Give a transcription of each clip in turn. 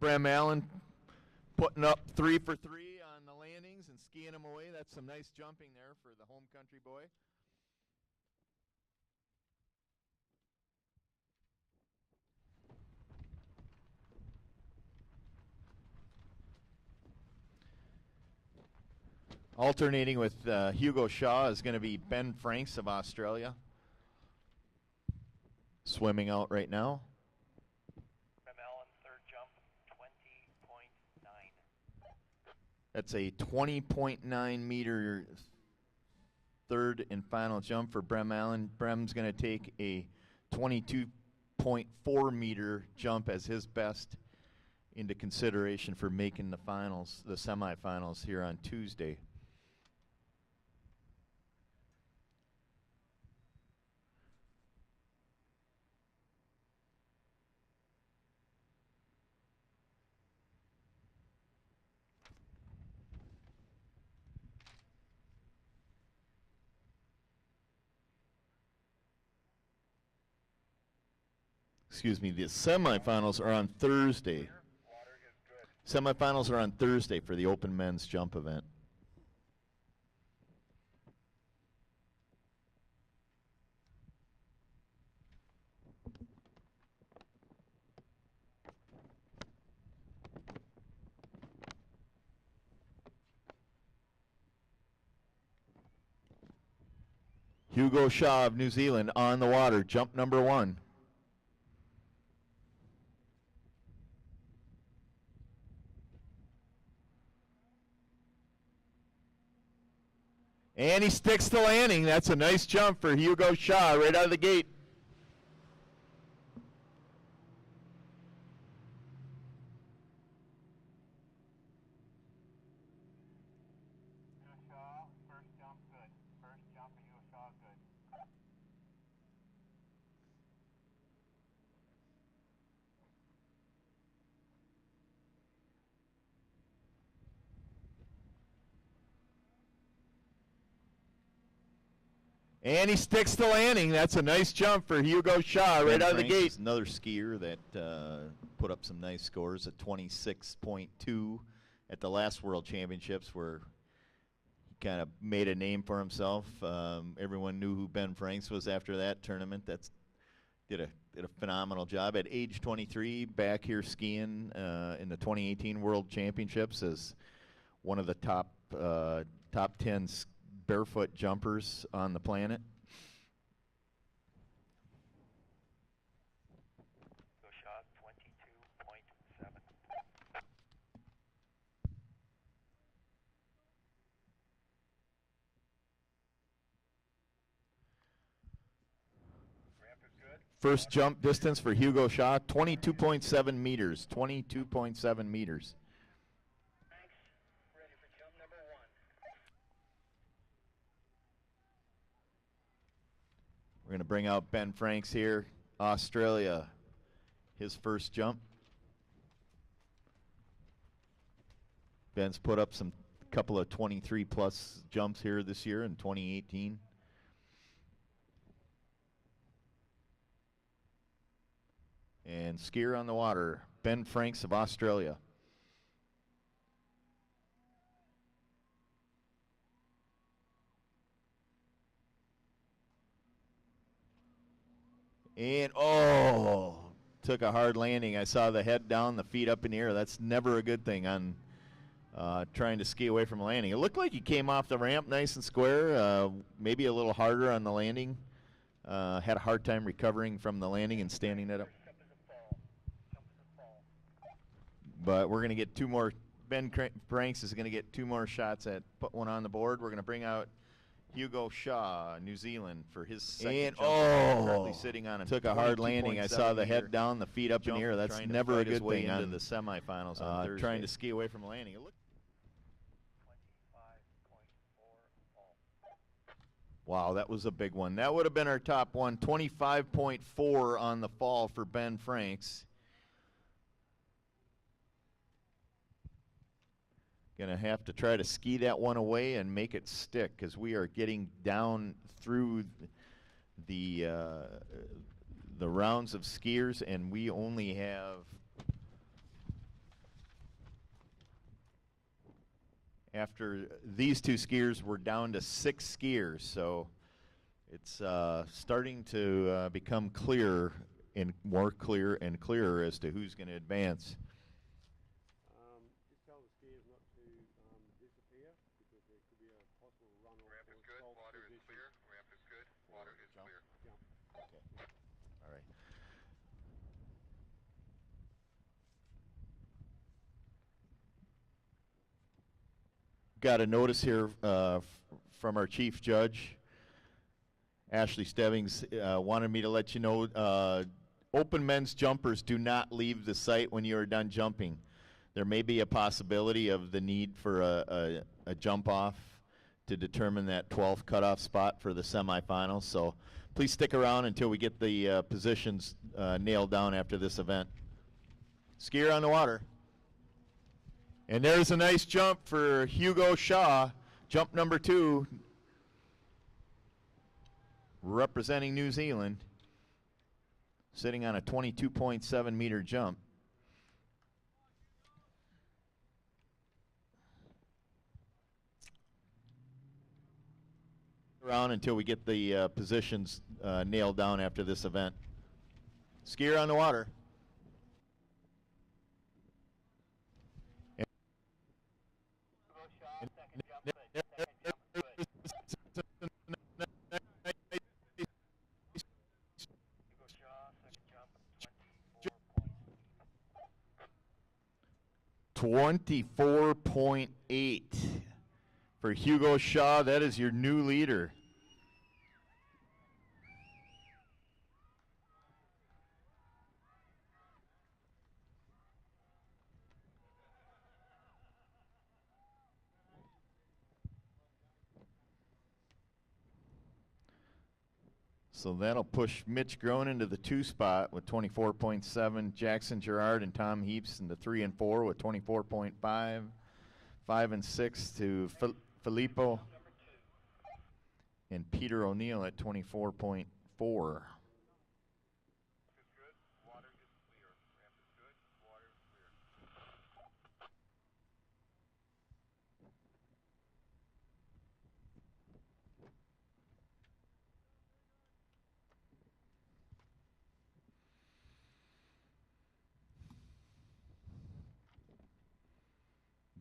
Brem Allen putting up 3 for 3 on the landings and skiing them away. That's some nice jumping there for the home country boy. Alternating with Hugo Shaw is going to be Ben Franks of Australia. Swimming out right now. Brem Allen, third jump, 20.9. That's a 20.9 meter third and final jump for Brem Allen. Brem's going to take a 22.4 meter jump as his best into consideration for making the finals, the semifinals here on Tuesday. Excuse me, the semifinals are on Thursday. Semifinals are on Thursday for the open men's jump event. Hugo Shaw of New Zealand on the water, jump number 1. And he sticks the landing. That's a nice jump for Hugo Shaw right out of the gate. Shaw, first jump good. First jump for Hugo Shaw, good. And he sticks the landing. That's a nice jump for Hugo Shaw right out of the gate. Another skier that put up some nice scores at 26.2 at the last World Championships, where he kind of made a name for himself. Everyone knew who Ben Franks was after that tournament. Did a phenomenal job at age 23, back here skiing in the 2018 World Championships as one of the top 10 barefoot jumpers on the planet. Go shot 22.7. Ramp is good. First jump distance for Hugo Shaw, 22.7 meters. 22.7 meters. Ready for jump number 1. We're going to bring out Ben Franks here, Australia, his first jump. Ben's put up some couple of 23 plus jumps here this year in 2018. And skier on the water, Ben Franks of Australia. And, oh, took a hard landing. I saw the head down, the feet up in the air. That's never a good thing on trying to ski away from landing. It looked like he came off the ramp nice and square, maybe a little harder on the landing. Had a hard time recovering from the landing and standing it up. But we're going to get 2 more. Ben Franks is going to get 2 more shots at put one on the board. We're going to bring out Hugo Shaw, New Zealand, for his second jump. Currently sitting on took a hard landing. I saw the head down, the feet up in the air. That's never a good thing on the semifinals on Thursday. Trying to ski away from landing. It looked 25.4. Wow, that was a big one. That would have been our top one. 25.4 on the fall for Ben Franks. Gonna have to try to ski that one away and make it stick, because we are getting down through the rounds of skiers, and we only have After these two skiers, we're down to 6 skiers, so it's starting to become clear and more clear and clearer as to who's going to advance. Just tell the skiers not to disappear because there could be a possible run off. Ramp is good, water is clear. Ramp is good, water is clear. Jump. Okay. All right. Got a notice here from our chief judge. Ashley Stebbings wanted me to let you know open men's jumpers do not leave the site when you are done jumping. There may be a possibility of the need for a jump off to determine that 12th cutoff spot for the semifinals. So please stick around until we get the positions nailed down after this event. Skier on the water. And there's a nice jump for Hugo Shaw, jump number 2, representing New Zealand, sitting on a 22.7 meter jump. Around until we get the positions nailed down after this event. Skier on the water. Second jump, good. 24.8 for Hugo Shaw. That is your new leader. So that'll push Mitch Groen into the 2 spot with 24.7. Jackson Gerard and Tom Heaps in the 3 and 4 with 24.5. 5 and 6 to Filippo and Peter O'Neill at 24.4.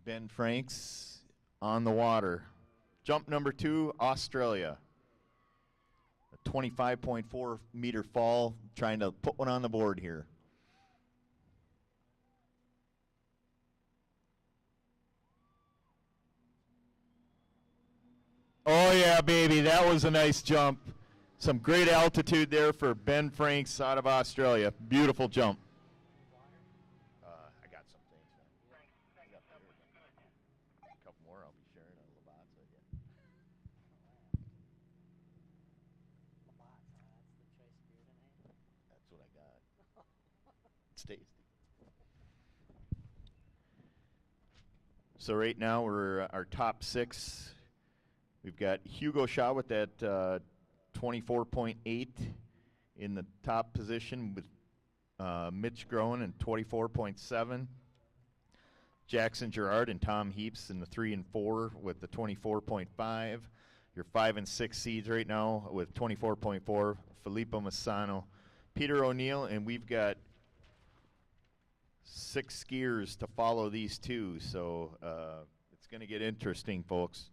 Ben Franks on the water. Jump number 2, Australia. A 25.4 meter fall, trying to put one on the board here. Oh yeah, baby, that was a nice jump. Some great altitude there for Ben Franks out of Australia. Beautiful jump. I got some things. A couple more I'll be sharing on Labatt's with you. That's what I got. It's tasty. So right now we're our top 6. We've got Hugo Shaw with that 24.8 in the top position with Mitch Groen and 24.7. Jackson Gerard and Tom Heaps in the 3 and 4 with the 24.5. Your 5 and 6 seeds right now with 24.4. Filippo Massano, Peter O'Neill, and we've got 6 skiers to follow these 2. So it's going to get interesting, folks.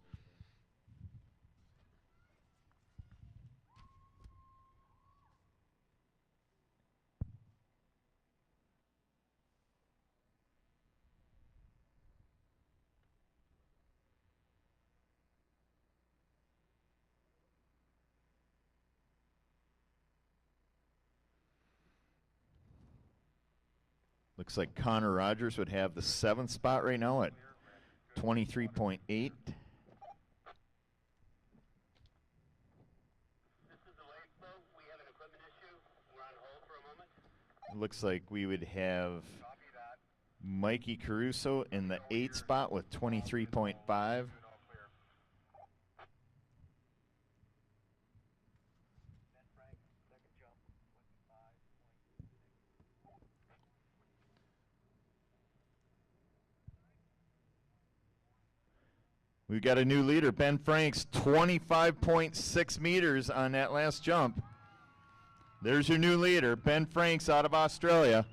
Looks like Connor Rogers would have the 7th spot right now at 23.8. This is the late flow. We have an equipment issue. We're on hold for a moment. Looks like we would have Copy that. Mikey Caruso in the 8th spot with 23.5. We've got a new leader, Ben Franks, 25.6 meters on that last jump. There's your new leader, Ben Franks out of Australia.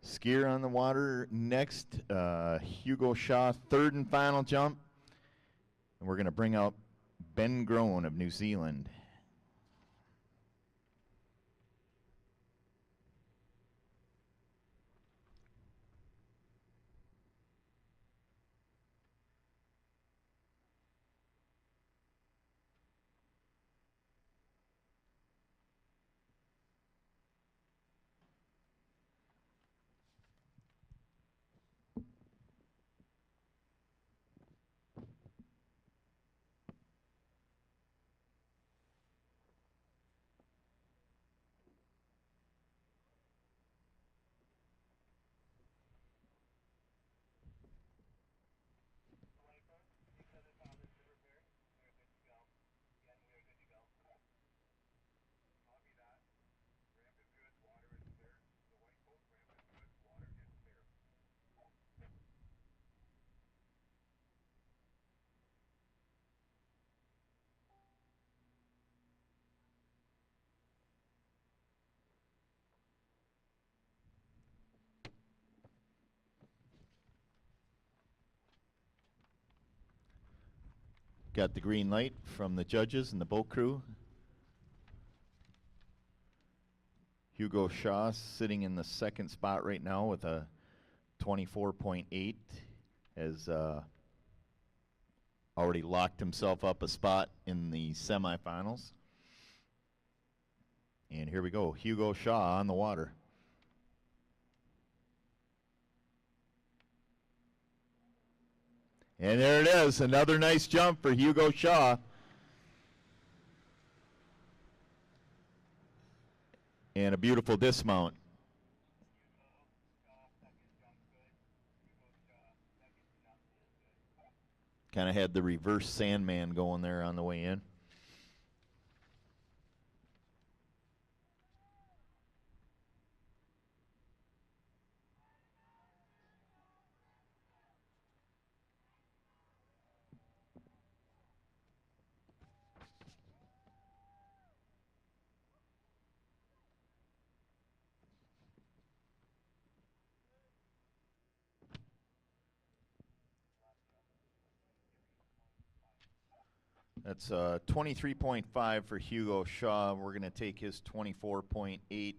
Skier on the water next, Hugo Shaw, third and final jump. And we're going to bring out Ben Groen of New Zealand. Got the green light from the judges and the boat crew. Hugo Shaw sitting in the second spot right now with a 24.8 has already locked himself up a spot in the semifinals. And here we go, Hugo Shaw on the water. And there it is, another nice jump for Hugo Shaw. And a beautiful dismount. Kind of had the reverse Sandman going there on the way in. That's 23.5 for Hugo Shaw. We're going to take his 24.8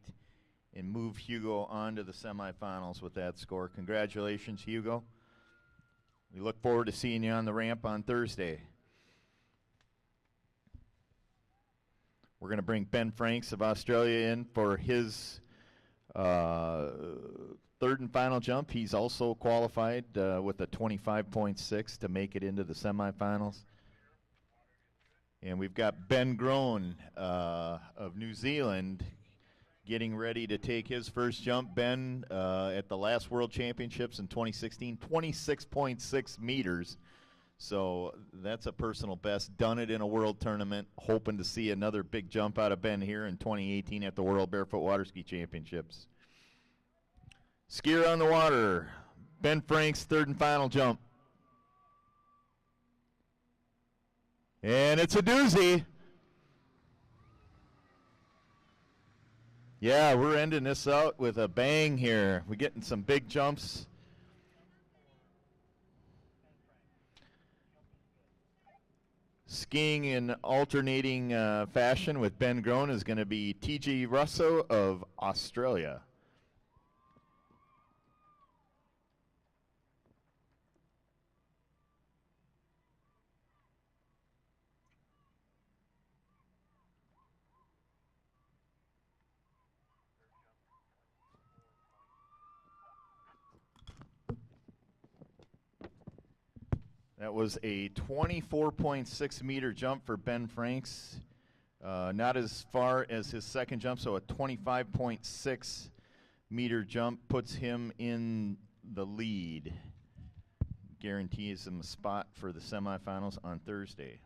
and move Hugo on to the semifinals with that score. Congratulations, Hugo. We look forward to seeing you on the ramp on Thursday. We're going to bring Ben Franks of Australia in for his third and final jump. He's also qualified with a 25.6 to make it into the semifinals. And we've got Ben Groen of New Zealand getting ready to take his first jump. Ben, at the last World Championships in 2016, 26.6 meters. So that's a personal best. Done it in a world tournament. Hoping to see another big jump out of Ben here in 2018 at the World Barefoot Waterski Championships. Skier on the water. Ben Franks, third and final jump. And it's a doozy. Yeah, we're ending this out with a bang here. We're getting some big jumps. Skiing in alternating fashion with Ben Groen is going to be T.G. Russo of Australia. That was a 24.6 meter jump for Ben Franks. Not as far as his second jump, so a 25.6 meter jump puts him in the lead. Guarantees him a spot for the semifinals on Thursday.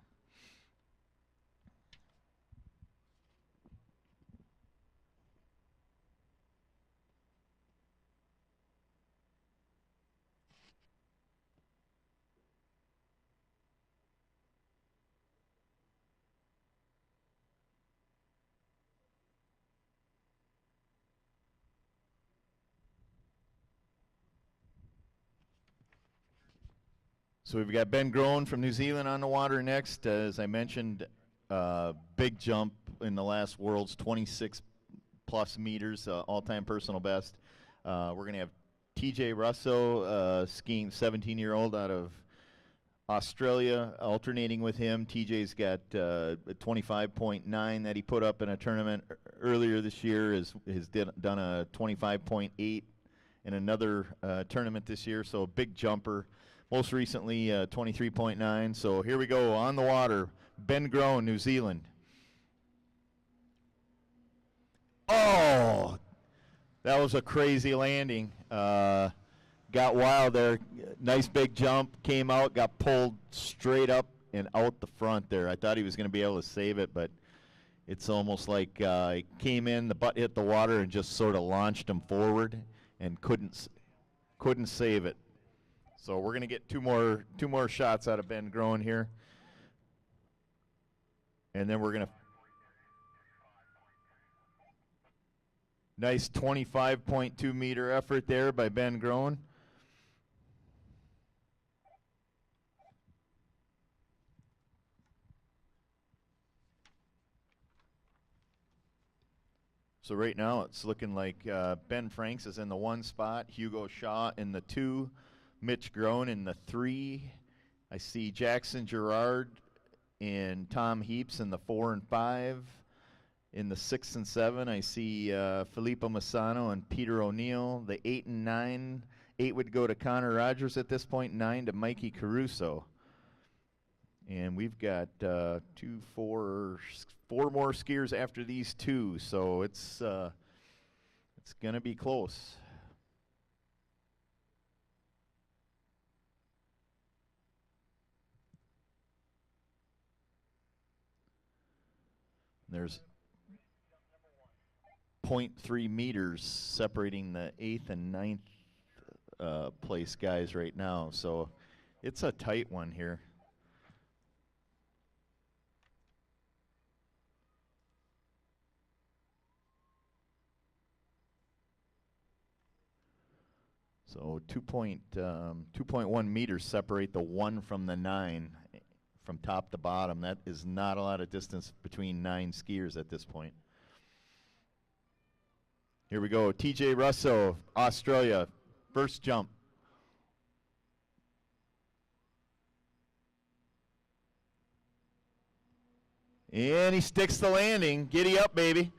So we've got Ben Groen from New Zealand on the water next. As I mentioned, big jump in the last Worlds, 26 plus meters, all-time personal best. We're going to have TJ Russo skiing, 17-year-old out of Australia, alternating with him. TJ's got a 25.9 that he put up in a tournament earlier this year. Has done a 25.8 in another tournament this year, so a big jumper. Most recently, 23.9. So here we go on the water. Ben Groen, New Zealand. Oh, that was a crazy landing. Got wild there. Nice big jump. Came out, got pulled straight up and out the front there. I thought he was going to be able to save it, but it's almost like he came in, the butt hit the water, and just sort of launched him forward and couldn't save it. So we're going to get two more shots out of Ben Groen here. And then we're going to nice 25.2 meter effort there by Ben Groen. So right now it's looking like Ben Franks is in the 1 spot, Hugo Shaw in the 2, Mitch Groen in the 3. I see Jackson Gerard and Tom Heaps in the 4 and 5. In the 6 and 7, I see Filippo Massano and Peter O'Neill. The 8 and 9, 8 would go to Connor Rogers at this point, 9 to Mikey Caruso. And we've got 4 more skiers after these 2, so it's going to be close. There's 0.3 meters separating the 8th and 9th place guys right now, so it's a tight one here. So 2.1 meters separate the 1 from the 9 from top to bottom. That is not a lot of distance between 9 skiers at this point. Here we go. TJ Russo, Australia, first jump. And he sticks the landing. Giddy up, baby.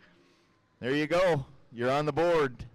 There you go. You're on the board.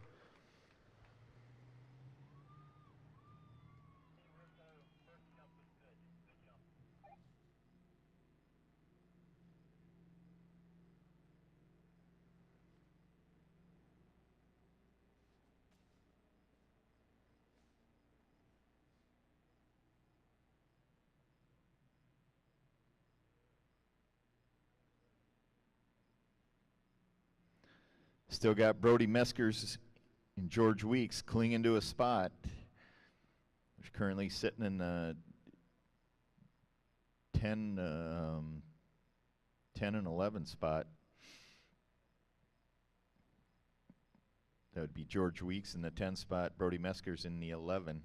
Still got Brody Meskers and George Weeks clinging to a spot. They're currently sitting in the 10 and 11 spot. That would be George Weeks in the 10 spot, Brody Meskers in the 11.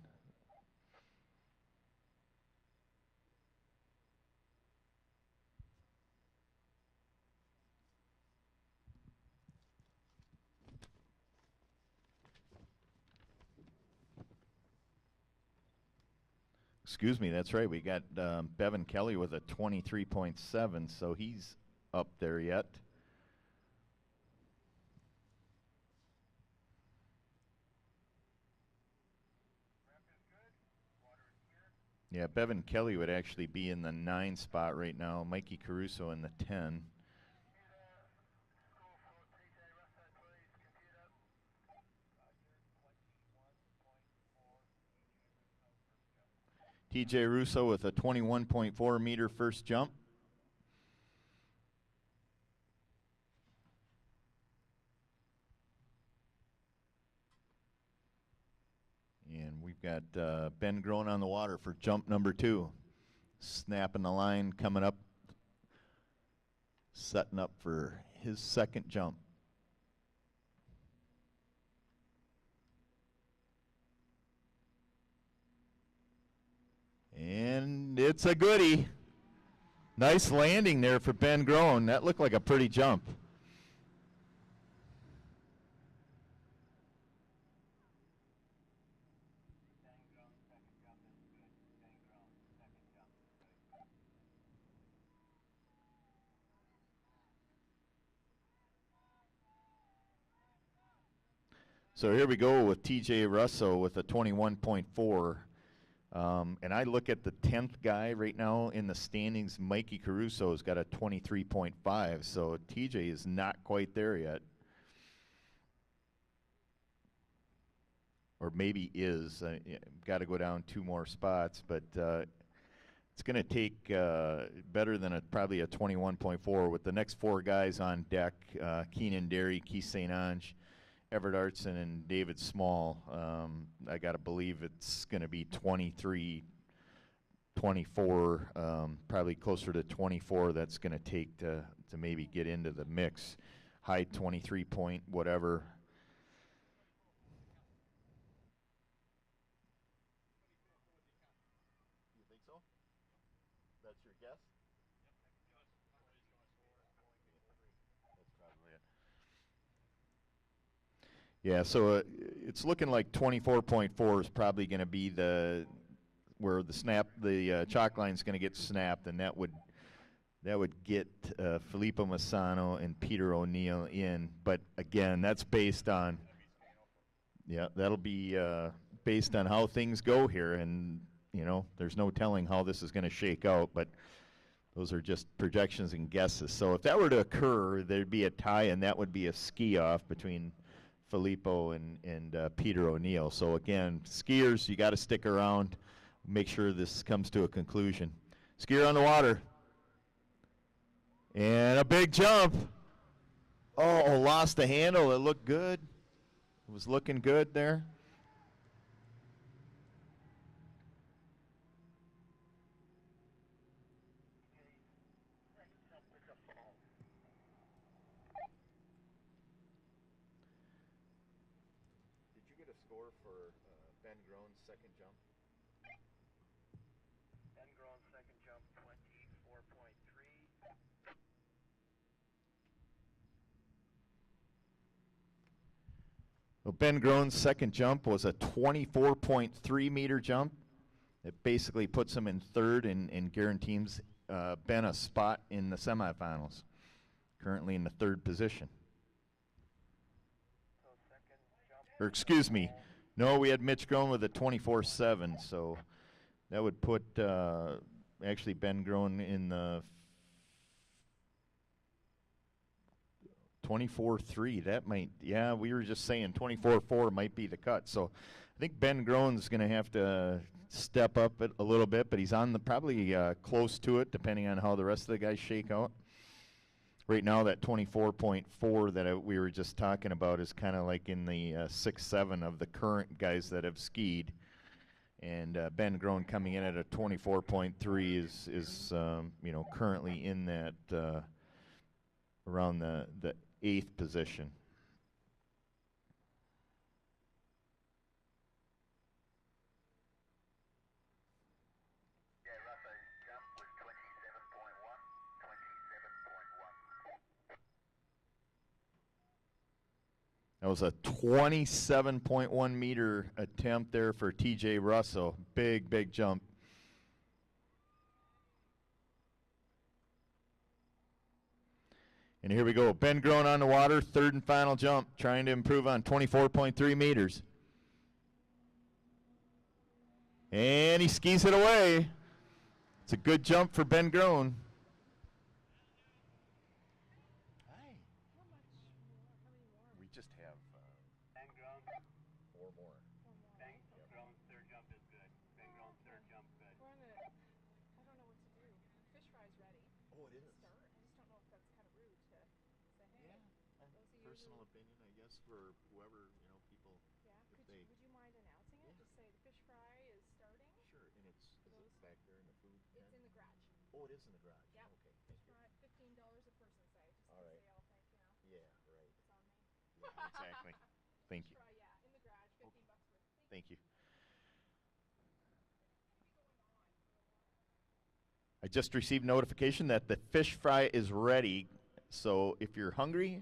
Excuse me, that's right. We got Bevan Kelly with a 23.7, so he's up there yet. Yeah, Bevan Kelly would actually be in the 9 spot right now. Mikey Caruso in the 10. TJ Russo with a 21.4 meter first jump. And we've got Ben Groen on the water for jump number 2. Snapping the line, coming up, setting up for his second jump. And it's a goodie. Nice landing there for Ben Groen. That looked like a pretty jump. So here we go with TJ Russo with a 21.4. And I look at the 10th guy right now in the standings. Mikey Caruso's got a 23.5. So TJ is not quite there yet. Or maybe is. Got to go down 2 more spots. But it's going to take better than probably a 21.4 with the next 4 guys on deck. Keenan Derry, Keith St. Ange, Everett Artson, and David Small. I got to believe it's going to be 23, 24, probably closer to 24 that's going to take to maybe get into the mix. High 23 point, whatever. You think so? That's your guess? That's probably it. Yeah, so it's looking like 24.4 is probably going to be where the chalk line is going to get snapped, and that would get Filippo Massano and Peter O'Neill in. But again, that's based on that'll be based on how things go here, and there's no telling how this is going to shake out. But those are just projections and guesses. So if that were to occur, there'd be a tie, and that would be a ski off between Filippo and Peter O'Neill. So again, skiers, you got to stick around, make sure this comes to a conclusion. Skier on the water. And a big jump. Oh, lost the handle. It looked good. It was looking good there. Did you get a score for Ben Groen's second jump? Ben Groen's second jump, 24.3. Well, Ben Groen's second jump was a 24.3 meter jump. It basically puts him in third and guarantees Ben a spot in the semifinals. Currently in the third position. So second jump. Or excuse me, no, we had Mitch Groen with a 24.7, so that would put actually Ben Groen in the 24.3. That might, we were just saying 24.4 might be the cut. So I think Ben Groen's going to have to step up a little bit, but he's on the probably close to it, depending on how the rest of the guys shake out. Right now, that 24.4 that we were just talking about is kind of like in the 6-7 of the current guys that have skied. And Ben Groen coming in at a 24.3 is currently in that around the 8th position. Yeah, Russo's jump was 27.1. That was a 27.1 meter attempt there for TJ Russo. Big, big jump. And here we go. Ben Groen on the water, third and final jump, trying to improve on 24.3 meters. And he skis it away. It's a good jump for Ben Groen. We just have Ben Groen. 4 more. Ben Groen's third jump is good. Ben Groen's third jump good. personal opinion, I guess, for whoever, people. Yeah. Would you mind announcing it? Just say the fish fry is starting. Sure, and is it back there in the food pen? It's in the garage. Oh, it is in the garage. Yeah. Okay, Fish thank you. fry, $15 a person. Say just All right. say I'll think. Yeah, right. It's on me. Yeah, exactly. Thank you. Fish fry, yeah, in the garage, $15 worth. Thank you. I just received notification that the fish fry is ready. So if you're hungry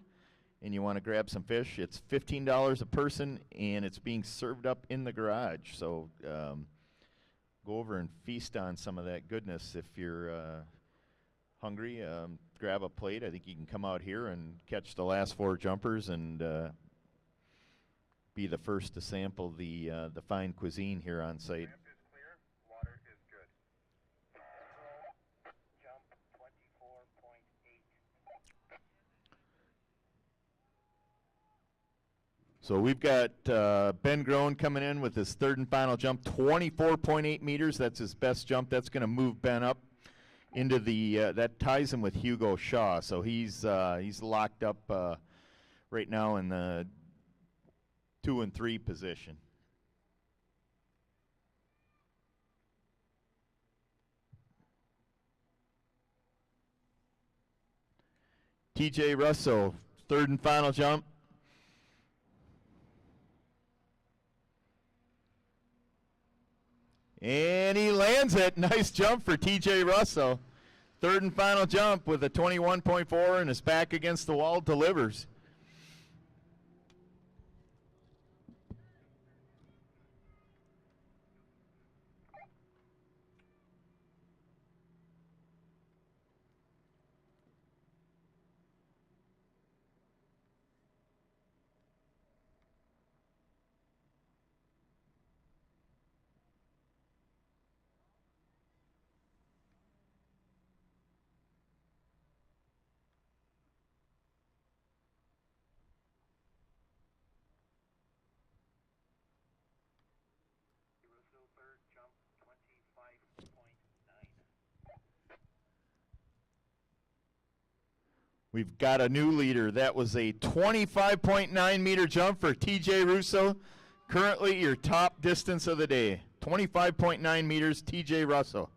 and you want to grab some fish, it's $15 a person, and it's being served up in the garage. So go over and feast on some of that goodness. If you're hungry, grab a plate. I think you can come out here and catch the last 4 jumpers and be the first to sample the fine cuisine here on site. Ramp is clear. Water is good. Jump 24.8. So we've got Ben Groen coming in with his third and final jump, 24.8 meters. That's his best jump. That's going to move Ben up into the that ties him with Hugo Shaw. So he's locked up right now in the 2 and 3 position. TJ Russell, third and final jump. And he lands it. Nice jump for TJ Russell. Third and final jump with a 21.4, and his back against the wall delivers. Russell third jump 25.9. We've got a new leader. That was a 25.9 meter jump for TJ Russo. Currently your top distance of the day. 25.9 meters, TJ Russo.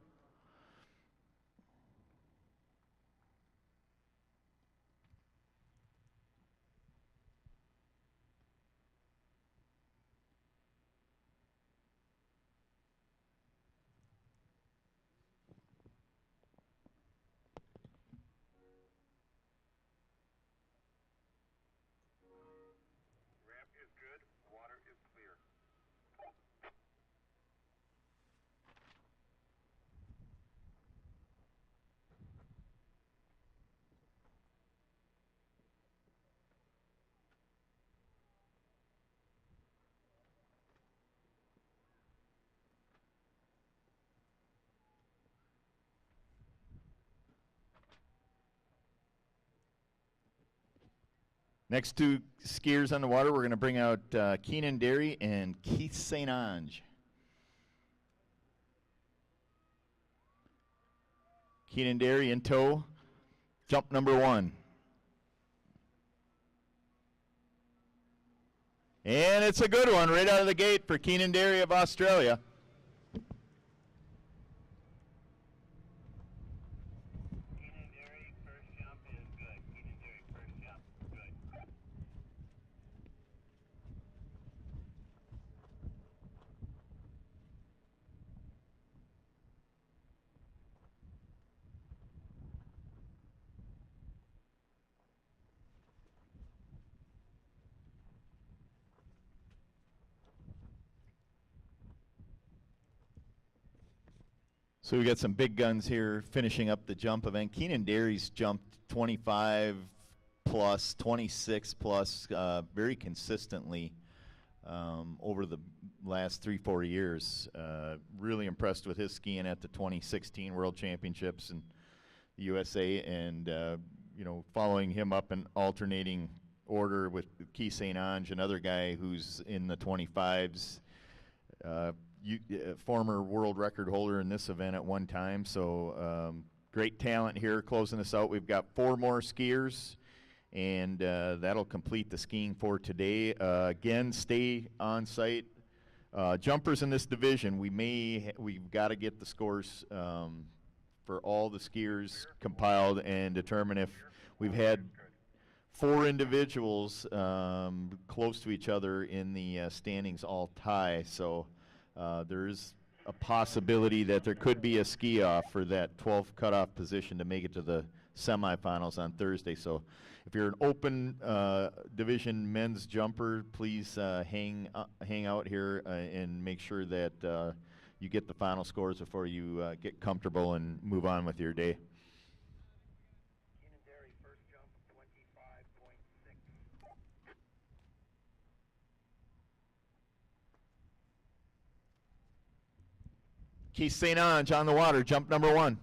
Ramp is good. Water is clear. Next 2 skiers on the water, we're going to bring out Keenan Derry and Keith St. Ange. Keenan Derry in tow. Jump number 1. And it's a good one right out of the gate for Keenan Derry of Australia. Keenan Derry, first jump is good. Keenan Derry, first jump, good. So we got some big guns here finishing up the jump event. Keenan Derry's jumped 25 plus, 26 plus, very consistently over the last 3-4 years. Really impressed with his skiing at the 2016 World Championships in the USA, and following him up in alternating order with Keith St. Ange, another guy who's in the 25s. Former world record holder in this event at one time. So great talent here closing us out. We've got 4 more skiers, And that'll complete the skiing for today. Again, stay on site. Jumpers in this division, we've got to get the scores for all the skiers compiled and determine if we've had 4 individuals close to each other in the standings all tie. So there is a possibility that there could be a ski off for that 12th cutoff position to make it to the semifinals on Thursday. So if you're an open division men's jumper, please hang out here and make sure that you get the final scores before you get comfortable and move on with your day. Keenan-Derry, first jump, 25.6. Keith St. Ange on the water, jump number 1.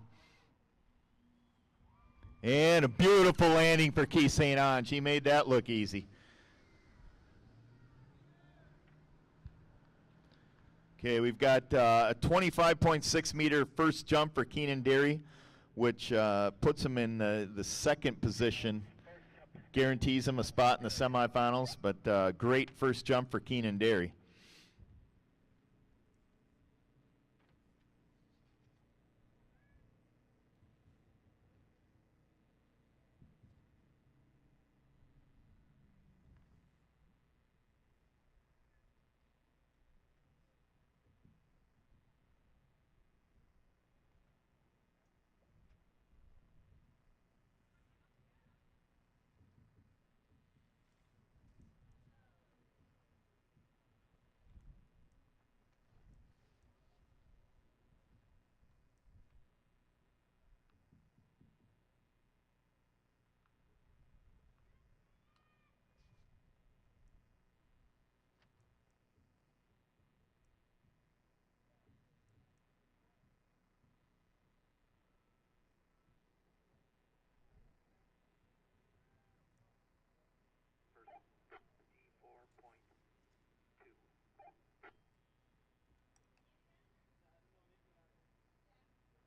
And a beautiful landing for Keith St. Ange. He made that look easy. Okay, we've got a 25.6 meter first jump for Keenan-Derry, which puts him in the second position, guarantees him a spot in the semifinals, but great first jump for Keenan-Derry.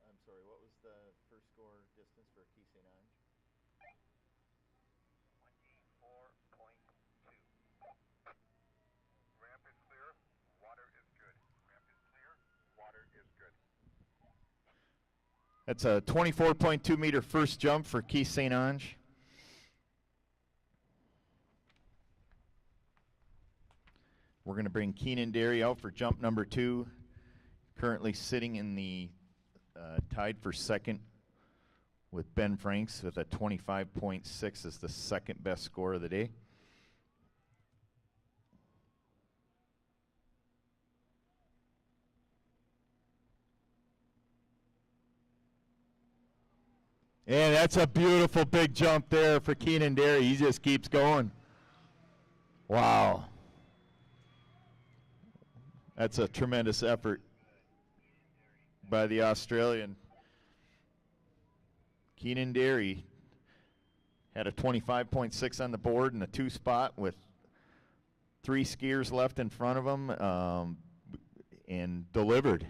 I'm sorry, what was the first score distance for Keith St. Ange? 24.2. Ramp is clear. Water is good. Ramp is clear. Water is good. That's a 24.2 meter first jump for Keith St. Ange. We're going to bring Keenan-Derry out for jump number 2. Currently sitting in the tied for second with Ben Franks with a 25.6 as the second best score of the day. And that's a beautiful big jump there for Keenan-Derry. He just keeps going. Wow. That's a tremendous effort by the Australian. Keenan-Derry had a 25.6 on the board in the 2 spot with 3 skiers left in front of him and delivered.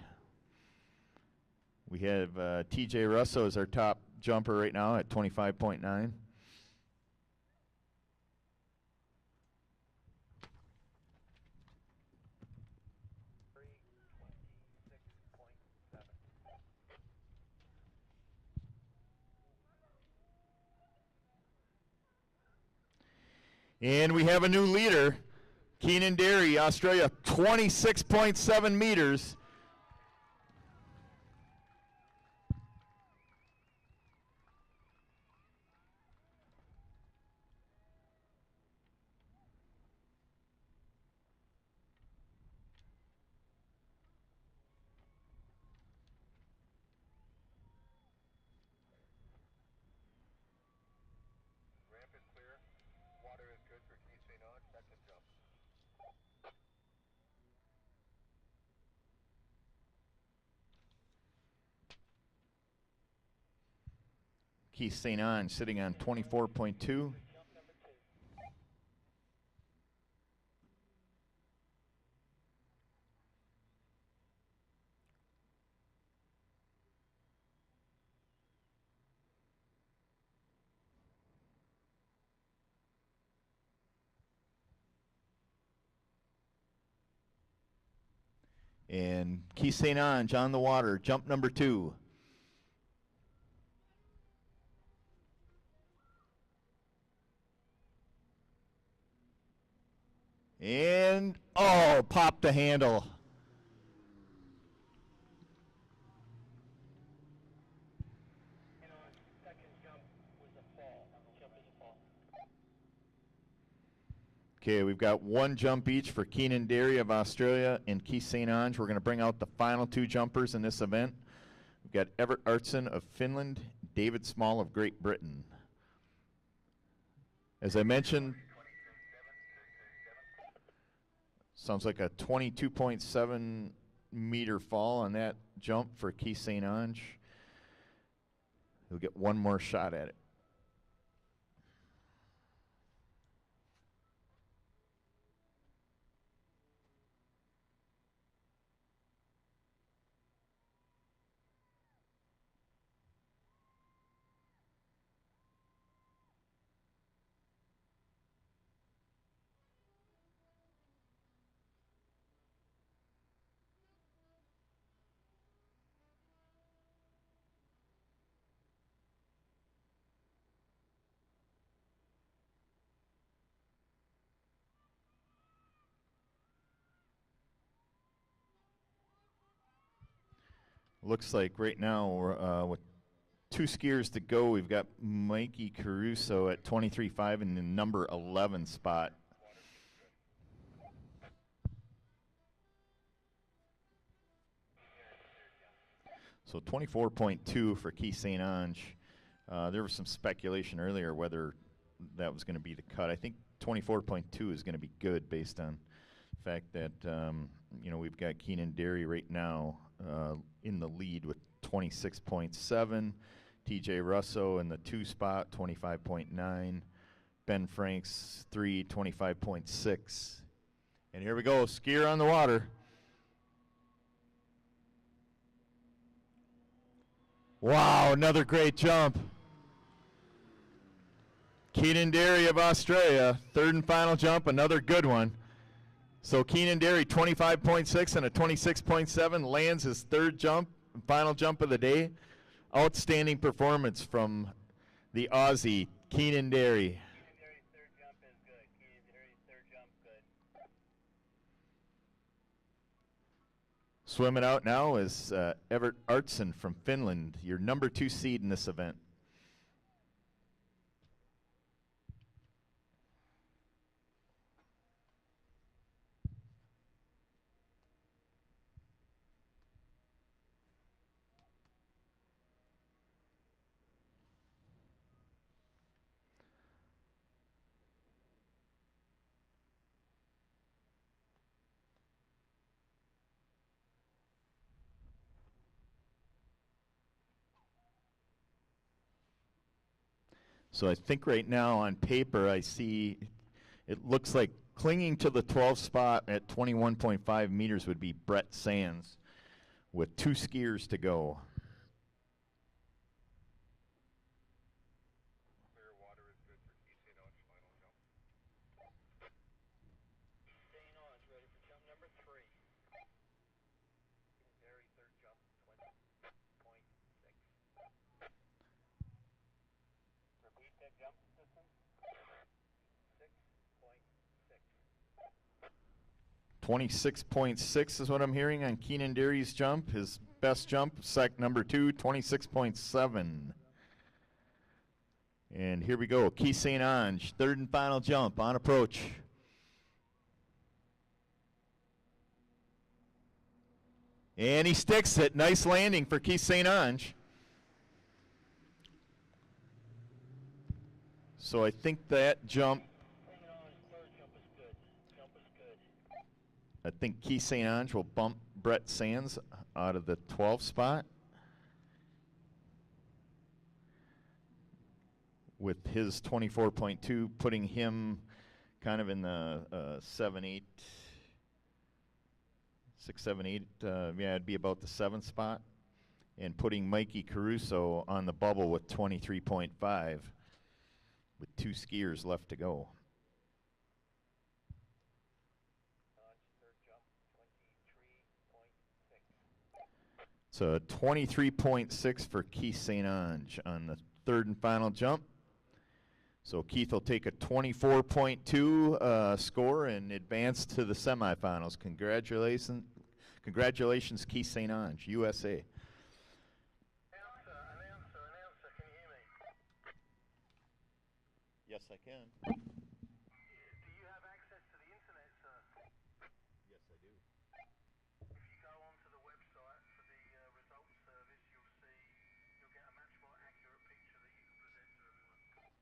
We have TJ Russo as our top jumper right now at 25.9. And we have a new leader, Keenan-Derry, Australia, 26.7 meters. Ramp is clear. Water is good for Keith St. Ange. Second jump. Keith St. Ange sitting on 24.2. And Keith St. Ange on the water, jump number 2. And, oh, popped the handle. Okay, we've got 1 jump each for Keenan Derry of Australia and Keith St. Ange. We're going to bring out the final 2 jumpers in this event. We've got Everett Artson of Finland, David Small of Great Britain. As I mentioned, sounds like a 22.7 meter fall on that jump for Keith St. Ange. He'll get 1 more shot at it. Looks like right now, with 2 skiers to go, we've got Mikey Caruso at 23.5 in the number 11 spot. So 24.2 for Keith St. Ange. There was some speculation earlier whether that was going to be the cut. I think 24.2 is going to be good based on the fact that, we've got Keenan Derry right now in the lead with 26.7. TJ Russo in the 2 spot, 25.9. Ben Franks, 3, 25.6. And here we go, skier on the water. Wow, another great jump. Keenan Derry of Australia, 3rd and final jump, another good one. So Keenan Derry, 25.6 and a 26.7, lands his 3rd jump, final jump of the day. Outstanding performance from the Aussie, Keenan Derry. Keenan Derry's 3rd jump is good. Keenan Derry's 3rd jump good. Swimming out now is Everett Artson from Finland, your number 2 seed in this event. So I think right now on paper I see it looks like clinging to the 12th spot at 21.5 meters would be Brett Sands with 2 skiers to go. Clear water is good for Keith St. Ange, final jump. St. Ange ready for jump number 3. Derry 3rd jump, 20.6. Repeat that jump distance. 6.6. 26.6 is what I'm hearing on Keenan Derry's jump. His best jump, number 2, 26.7. And here we go, Keith St. Ange, 3rd and final jump on approach. And he sticks it. Nice landing for Keith St. Ange. So I think that jump, St. Ange's 3rd jump is good. Jump is good. I think Keith St. Ange will bump Brett Sands out of the 12th spot with his 24.2, putting him kind of in the 7, 8, 6, 7, 8, yeah, it'd be about the 7th spot, and putting Mikey Caruso on the bubble with 23.5 with 2 skiers left to go. Ange 3rd jump, 23.6. So 23.6 for Keith St. Ange on the third and final jump. So Keith will take a 24.2 score and advance to the semifinals. Congratulations, Keith St. Ange, USA. Announcer, can you hear me? Yes, I can. Do you have access to the internet, sir? Yes, I do. If you go onto the website for the results service, you'll get a much more accurate picture that you can present to everyone. White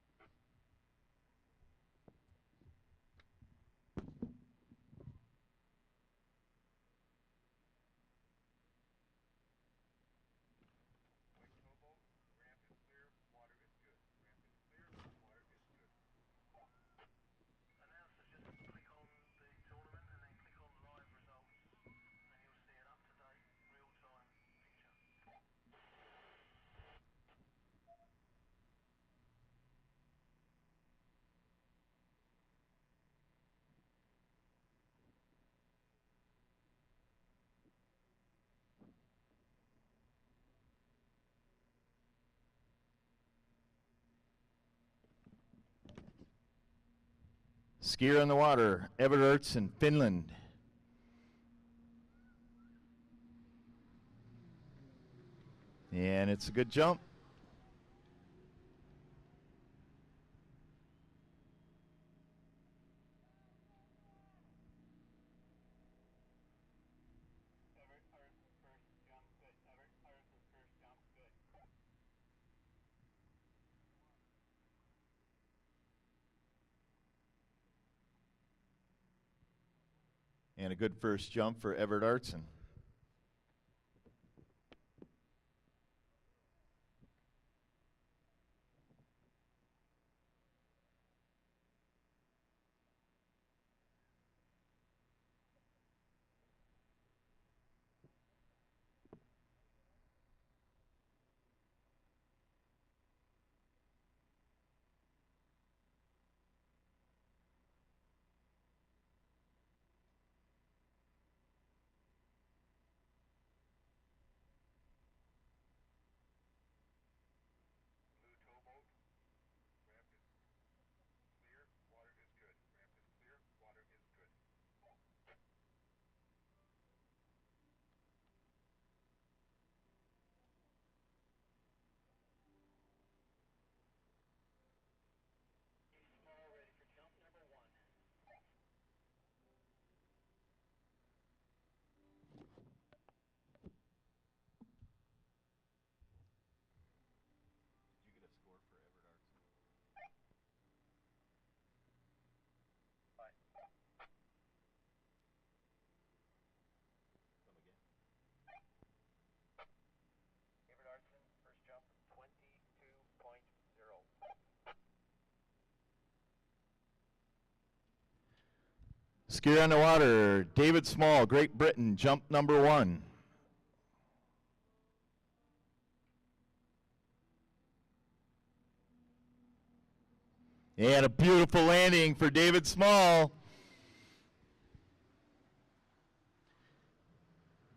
towboat, ramp is clear, water is good. Ramp is clear, water is good. Announcer, just click on the tournament and then click on live results, and you'll see an up-to-date, real-time picture. Skier on the water, Everts in Finland. And it's a good jump. Everton's first jump, good. Everton's first jump, good. And a good first jump for Everett Artson. Blue towboat, ramp is clear, water is good. Ramp is clear, water is good. Small, ready for jump number 1. Did you get a score for Everett Artson? Bye. Come again. Everett Artson, first jump, 22.0. Skier on the water, David Small, Great Britain, jump number 1. And a beautiful landing for David Small.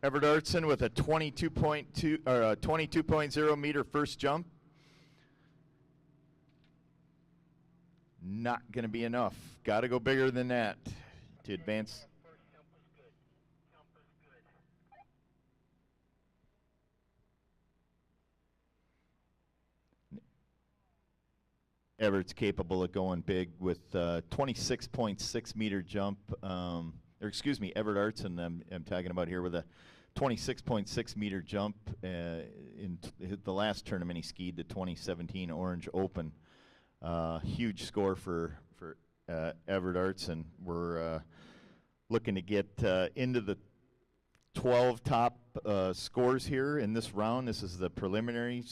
Everett Artson with a 22.2 or a 22.0 meter first jump. Not going to be enough. Got to go bigger than that to advance. First jump was good. Jump was good. Everett's capable of going big with 26.6 meter jump. Or excuse me, Everett Artson, I'm talking about here with a 26.6 meter jump in the last tournament he skied, the 2017 Orange Open. Huge score for Everett Artson. We're looking to get into the 12 top scores here in this round. This is the preliminary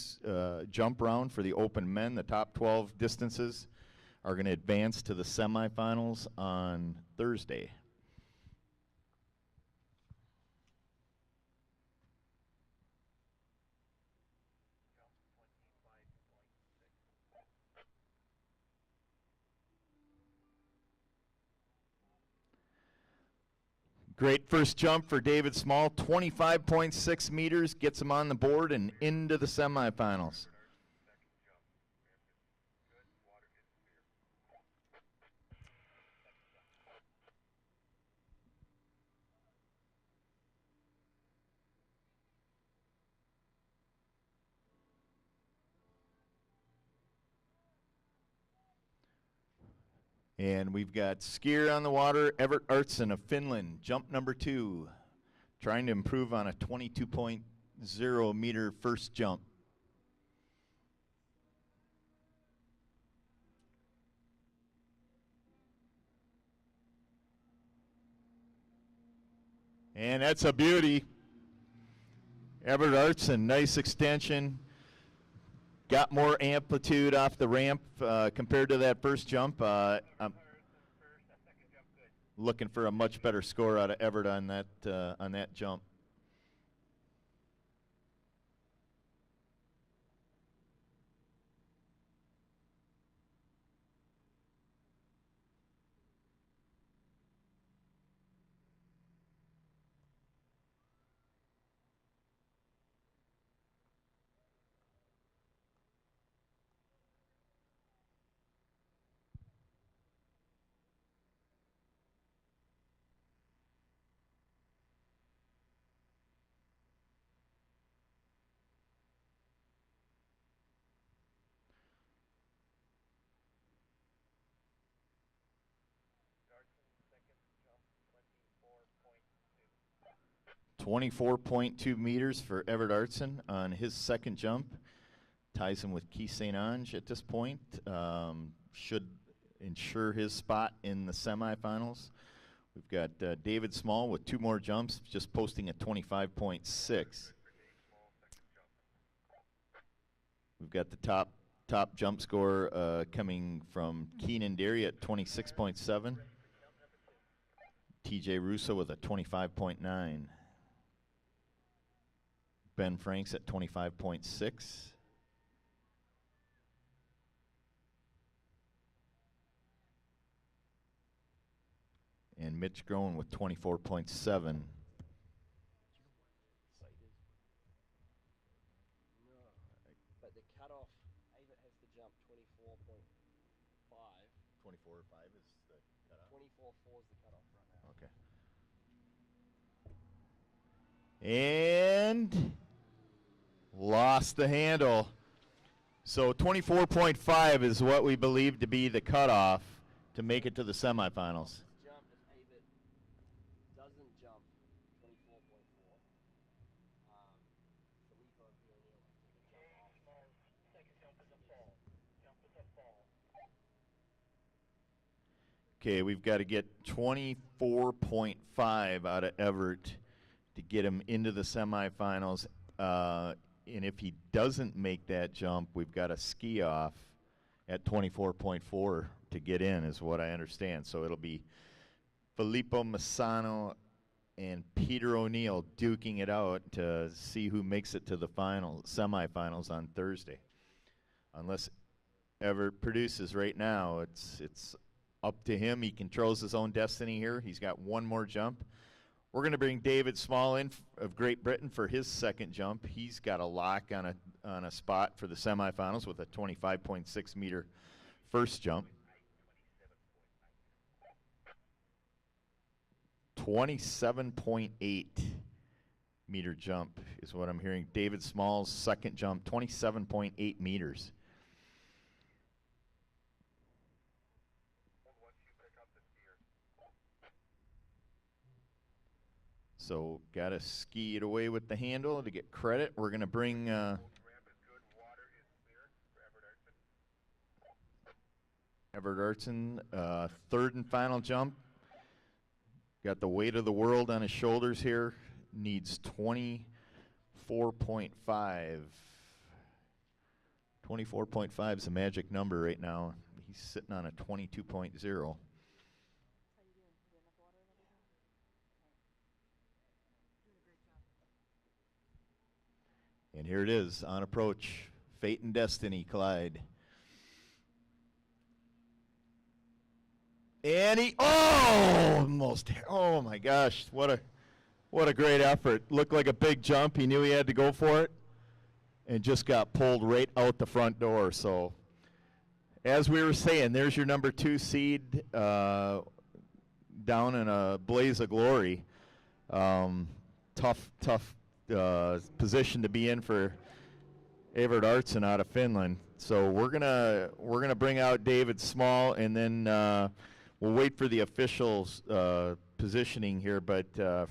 jump round for the Open men. The top 12 distances are going to advance to the semifinals on Thursday. Jump 25.6. Great first jump for David Small, 25.6 meters, gets him on the board and into the semifinals. And we've got skier on the water, Everett Artson of Finland, jump number 2, trying to improve on a 22.0 meter first jump. And that's a beauty. Everett Artson, nice extension. Got more amplitude off the ramp compared to that first jump. I'm looking for a much better score out of Everett on that jump. Second jump, 24.2 meters for Everett Artson on his second jump. Ties him with Keith St. Ange at this point. Should ensure his spot in the semifinals. We've got David Small with 2 more jumps, just posting at 25.6. We've got the top jump score coming from Keenan Derry at 26.7. TJ Russo with a 25.9. Ben Franks at 25.6. And Mitch Groen with 24.7. But the cutoff, Avett has to jump 24.5. 24.5 is the cutoff. 24.4 is the cutoff right now. Okay. And lost the handle. So 24.5 is what we believe to be the cutoff to make it to the semifinals. Jump if Avett doesn't jump 24.4. Filippo and O'Neill have to jump off. second jump is a fall. Jump is a fall. Okay, we've got to get 24.5 out of Everett to get him into the semifinals. And if he doesn't make that jump, we've got a ski off at 24.4 to get in, is what I understand. So it'll be Filippo Massano and Peter O'Neill duking it out to see who makes it to the semifinals on Thursday. Unless Everett produces right now, it's up to him. He controls his own destiny here. He's got 1 more jump. We're going to bring David Small in of Great Britain for his second jump. He's got a lock on a spot for the semifinals with a 25.6 meter first jump. 27.8 meter jump is what I'm hearing. David Small's second jump, 27.8 meters. So got to ski it away with the handle to get credit. We're going to bring Everett Artson, third and final jump. Got the weight of the world on his shoulders here. Needs 24.5. 24.5 is the magic number right now. He's sitting on a 22.0. And here it is on approach. Fate and destiny collide. And he almost. Oh my gosh! What a great effort! Looked like a big jump. He knew he had to go for it, and just got pulled right out the front door. So, as we were saying, there's your number 2 seed down in a blaze of glory. Tough position to be in for Evert Artson out of Finland. So we're gonna bring out David Small, and then we'll wait for the officials positioning here. But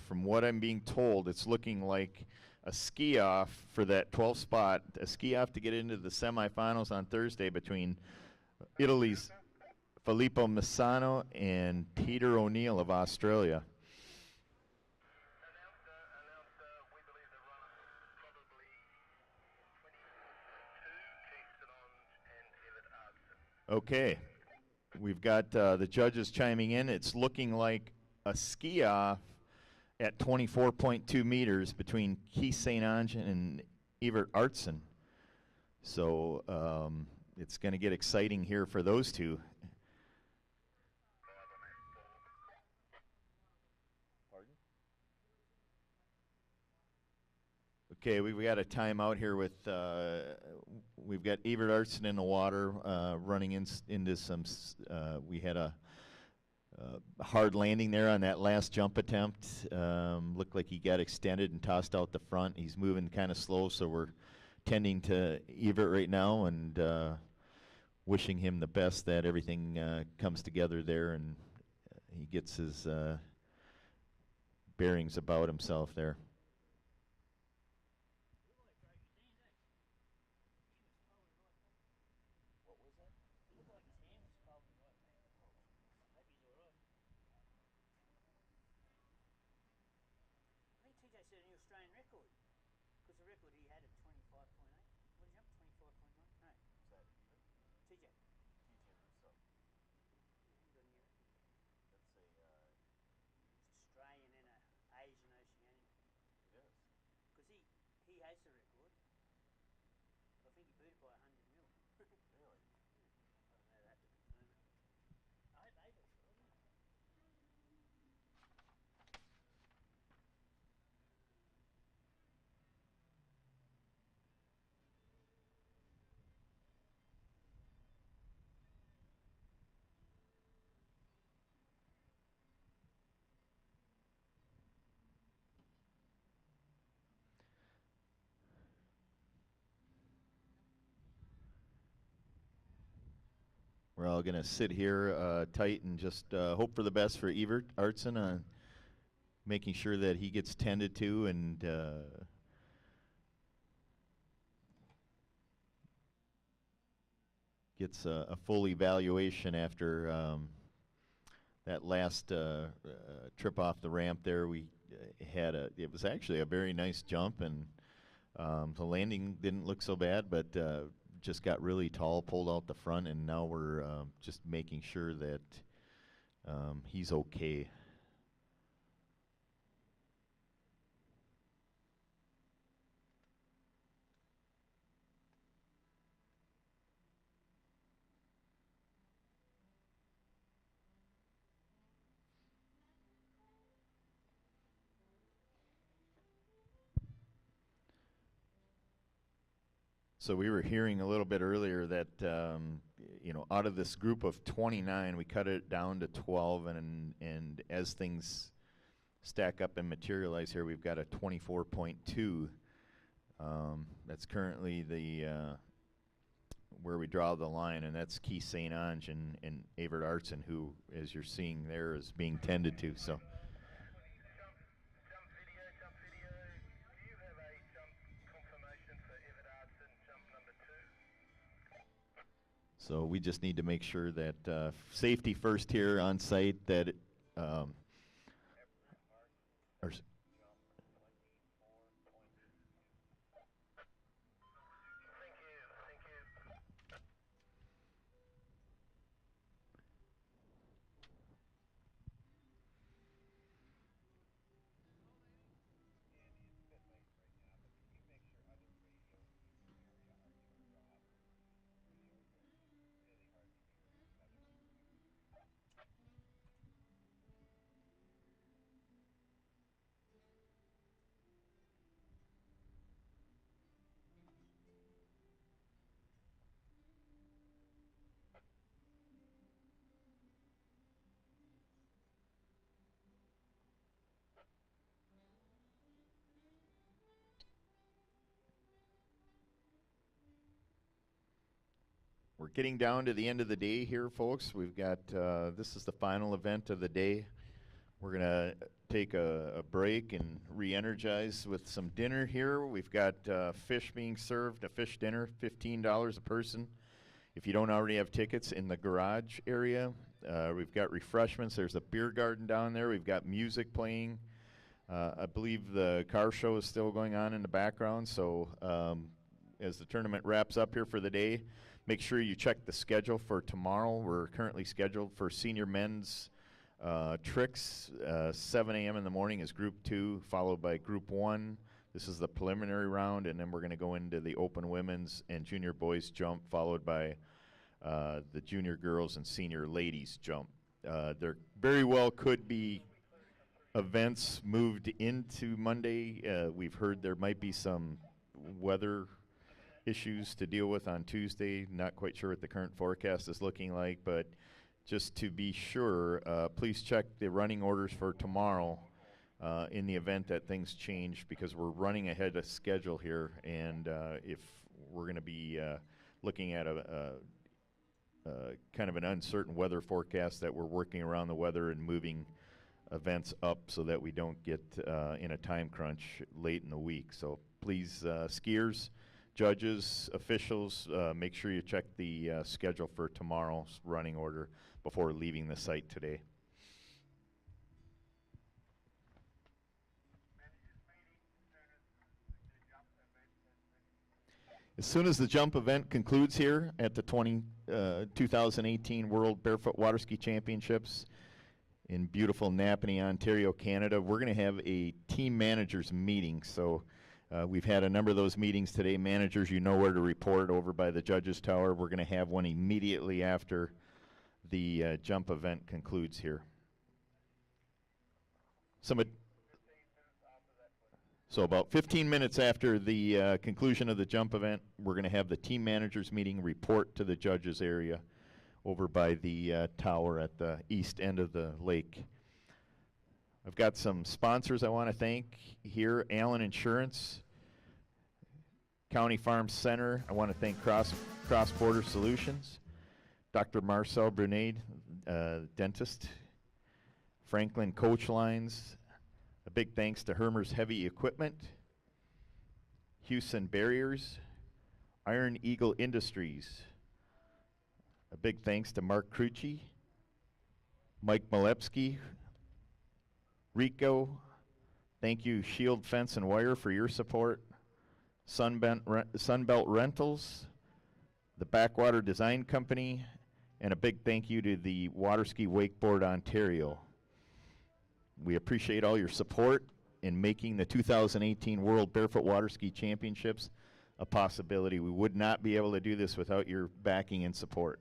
from what I'm being told, it's looking like a ski off for that 12th spot, a ski off to get into the semifinals on Thursday between Italy's Filippo Misano and Peter O'Neill of Australia. We believe the runner probably 22, Kingston and Evert Artson. Okay, we've got the judges chiming in. It's looking like a ski off at 24.2 meters between Keith St. Ange and Evert Artson. So it's going to get exciting here for those two. Okay, we've got a timeout here with, we've got Evert Artson in the water running into some, we had a hard landing there on that last jump attempt. Looked like he got extended and tossed out the front. He's moving kind of slow, so we're tending to Evert right now and wishing him the best, that everything comes together there and he gets his bearings about himself there. Set a new Australian record, because the record he had at 25.8. What did he jump? 25.1? No. Is that TJ? TJ himself. That's Australian and Asian Oceanic. It is. Because he has the record. I think he beat it by 100 mil. Really? I don't know that to confirm it. I hope they do. We're all going to sit here tight and just hope for the best for Evert Artson, making sure that he gets tended to and gets a full evaluation after that last trip off the ramp there. We had it was actually a very nice jump, and the landing didn't look so bad, but just got really tall, pulled out the front, and now we're just making sure that he's okay. So we were hearing a little bit earlier that out of this group of 29, we cut it down to 12, and as things stack up and materialize here, we've got a 24.2. That's currently the where we draw the line, and that's Keith St. Ange and Evert Artson, who, as you're seeing there, is being tended to. So. So we just need to make sure that safety first here on site, that We're getting down to the end of the day here, folks. We've got, this is the final event of the day. We're going to take a break and re-energize with some dinner here. We've got fish being served, a fish dinner, $15 a person. If you don't already have tickets, in the garage area. We've got refreshments. There's a beer garden down there. We've got music playing. I believe the car show is still going on in the background. So as the tournament wraps up here for the day, make sure you check the schedule for tomorrow. We're currently scheduled for senior men's tricks. 7 a.m. in the morning is Group 2, followed by Group 1. This is the preliminary round, and then we're going to go into the open women's and junior boys jump, followed by the junior girls and senior ladies jump. There very well could be events moved into Monday. We've heard there might be some weather issues to deal with on Tuesday. Not quite sure what the current forecast is looking like, but just to be sure, please check the running orders for tomorrow in the event that things change, because we're running ahead of schedule here, and if we're going to be looking at a kind of an uncertain weather forecast, that we're working around the weather and moving events up so that we don't get in a time crunch late in the week. So please, skiers, judges, officials, make sure you check the schedule for tomorrow's running order before leaving the site today. As soon as the jump event concludes here at the 2018 World Barefoot Waterski Championships in beautiful Napanee, Ontario, Canada, we're going to have a team managers meeting. So we've had a number of those meetings today. Managers, you know where to report over by the judges' tower. We're going to have one immediately after the jump event concludes here. So about 15 minutes after the conclusion of the jump event, we're going to have the team managers meeting, report to the judges area over by the tower at the east end of the lake. I've got some sponsors I want to thank here. Allen Insurance, County Farm Center. I want to thank Cross Border Solutions, Dr. Marcel Brunade, dentist, Franklin Coach Lines. A big thanks to Hermer's Heavy Equipment, Houston Barriers, Iron Eagle Industries. A big thanks to Mark Crucci, Mike Malepsky, Rico. Thank you, Shield Fence and Wire, for your support. Sunbelt Rentals, the Backwater Design Company, and a big thank you to the Waterski Wakeboard Ontario. We appreciate all your support in making the 2018 World Barefoot Waterski Championships a possibility. We would not be able to do this without your backing and support.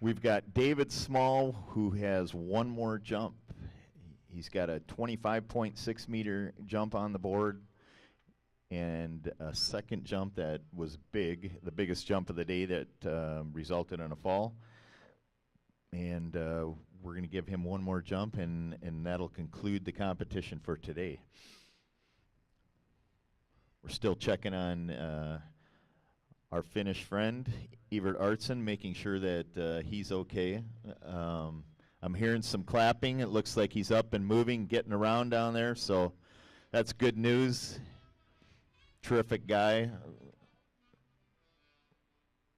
We've got David Small, who has one more jump. He's got a 25.6 meter jump on the board and a second jump that was big, the biggest jump of the day that resulted in a fall. And we're going to give him one more jump, and that'll conclude the competition for today. We're still checking on our Finnish friend, Evert Artson, making sure that he's okay. I'm hearing some clapping. It looks like he's up and moving, getting around down there, so that's good news. Terrific guy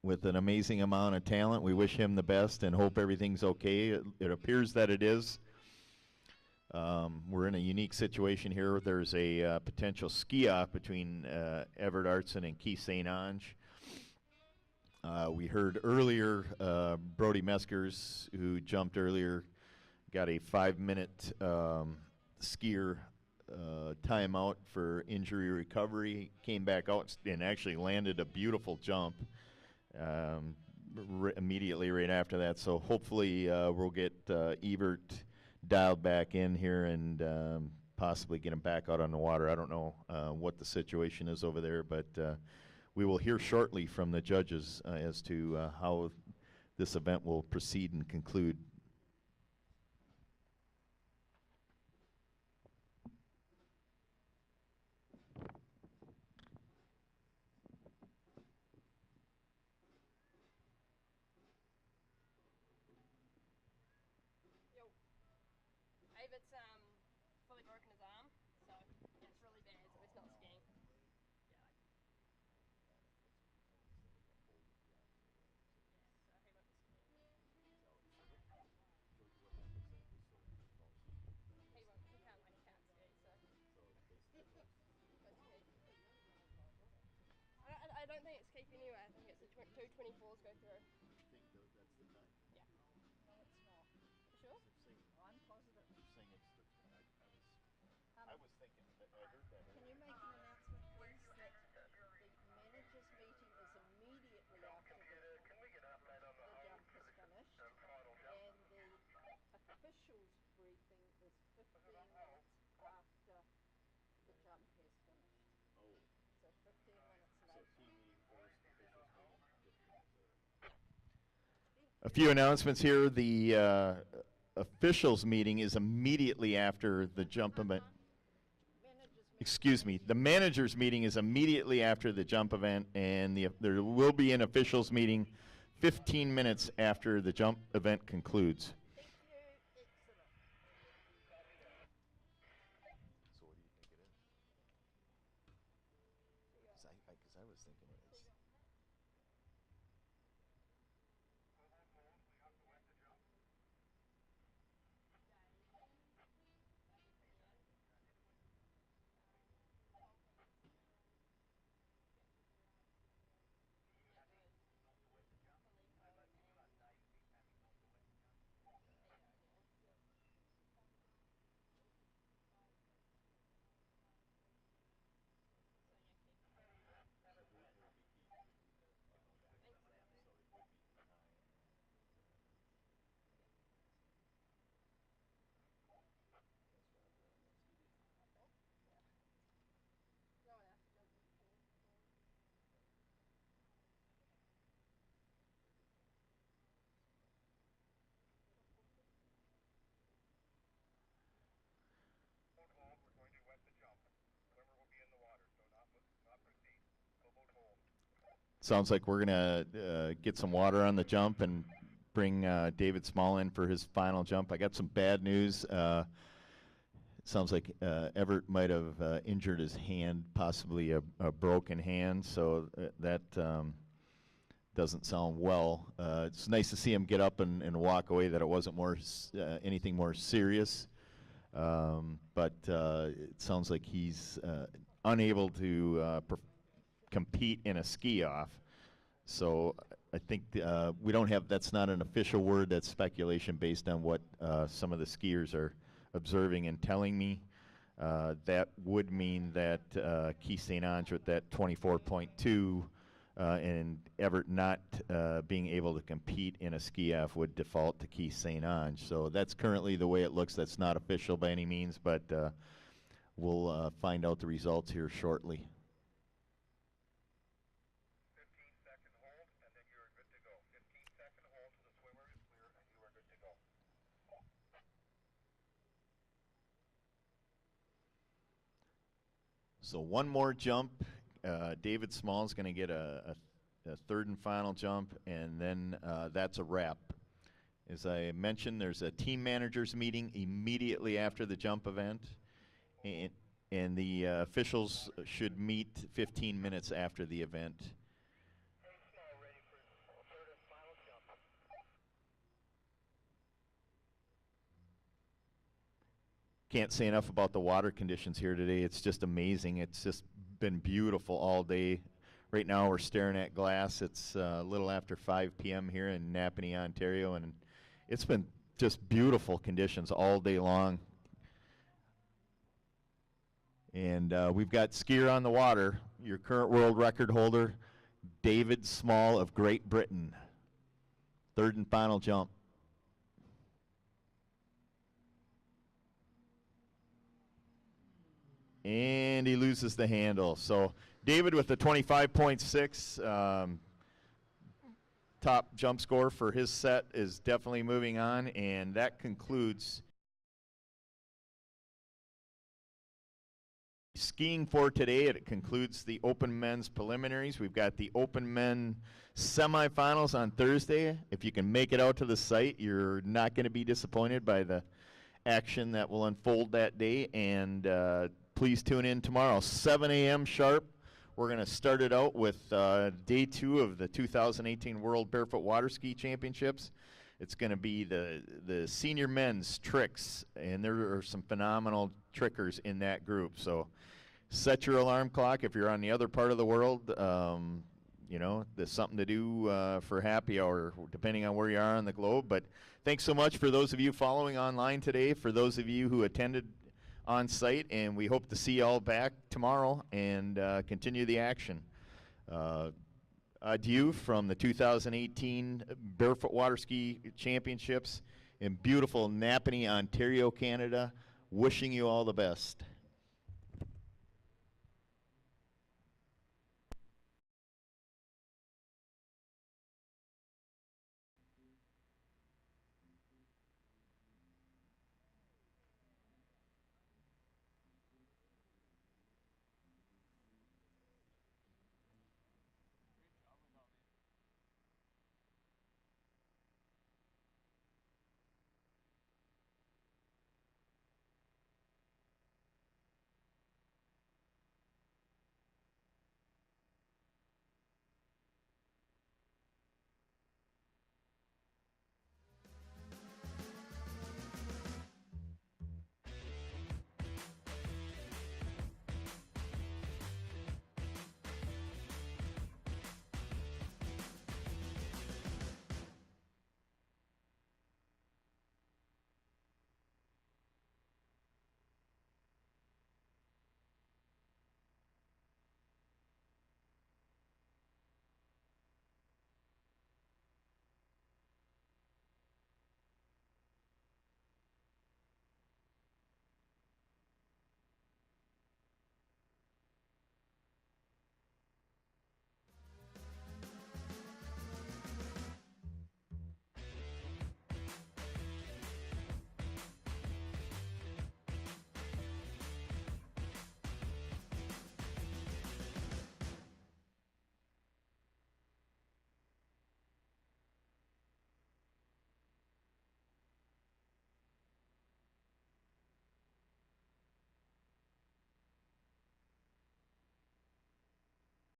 with an amazing amount of talent. We wish him the best and hope everything's okay. It appears that it is. We're in a unique situation here. There's a potential ski-off between Evert Artson and Keith St. Ange. We heard earlier Brody Meskers, who jumped earlier, got a 5-minute skier timeout for injury recovery. Came back out and actually landed a beautiful jump immediately right after that. So hopefully we'll get Evert dialed back in here and possibly get him back out on the water. I don't know what the situation is over there, but we will hear shortly from the judges as to how this event will proceed and conclude. David's fully broken his arm, so yeah, it's really bad. So he's not skiing. Yeah, so he won't be skiing. He can't ski, so. I don't think it's keep anyway. I think it's the 224s go through. You think that's the time? Yeah. No, it's not. For sure? I'm positive. You're saying it's the, I was thinking, I heard that Can earlier. you make an announcement, please, that the managers' meeting is immediately after Can we get an update on the the whole jump is finished, final jump? and the officials' briefing is 15 minutes after the jump has finished. Oh. So 15 minutes So later. team meeting first, officials meeting 15 minutes later. A few announcements here. The officials meeting is immediately after the jump event. Excuse me. The managers meeting is immediately after the jump event, and there will be an officials meeting 15 minutes after the jump event concludes. Thank you. Excellent. So what do you think it is? Because I was thinking it was. No one else jumped in before. Hold, we're going to wet the jump. Swimmer will be in the water, so not proceed. Towboat hold. Sounds like we're going to get some water on the jump and bring David Small in for his final jump. I got some bad news. It sounds like Everett might have injured his hand, possibly a broken hand, so that doesn't sound well. It's nice to see him get up and walk away, that it wasn't anything more serious. But it sounds like he's unable to compete in a ski-off. So I think we don't have, that's not an official word, that's speculation based on what some of the skiers are observing and telling me. That would mean that Keith St. Ange with that 24.2 and Everett not being able to compete in a ski-off would default to Keith St. Ange. So that's currently the way it looks. That's not official by any means, but we'll find out the results here shortly. 15-second hold, and then you're good to go. 15-second hold till the swimmer is clear, and you are good to go. So one more jump. David Small is going to get a third and final jump, and then that's a wrap. As I mentioned, there's a team managers meeting immediately after the jump event, and the officials should meet 15 minutes after the event. Ready for third and final jump. Can't say enough about the water conditions here today. It's just amazing. It's just been beautiful all day. Right now we're staring at glass. It's a little after 5 p.m. here in Napanee, Ontario, and it's been just beautiful conditions all day long. And we've got skier on the water, your current world record holder, David Small of Great Britain. Third and final jump. And he loses the handle. So David with the 25.6 top jump score for his set is definitely moving on, and that concludes skiing for today. It concludes the Open Men's preliminaries. We've got the Open Men semifinals on Thursday. If you can make it out to the site, you're not going to be disappointed by the action that will unfold that day. And please tune in tomorrow, 7 a.m. sharp. We're going to start it out with day 2 of the 2018 World Barefoot Waterski Championships. It's going to be the senior men's tricks, and there are some phenomenal trickers in that group. So set your alarm clock if you're on the other part of the world. You know, there's something to do for happy hour, depending on where you are on the globe. But thanks so much for those of you following online today, for those of you who attended on site, and we hope to see you all back tomorrow and continue the action. Adieu from the 2018 Barefoot Waterski Championships in beautiful Napanee, Ontario, Canada. Wishing you all the best.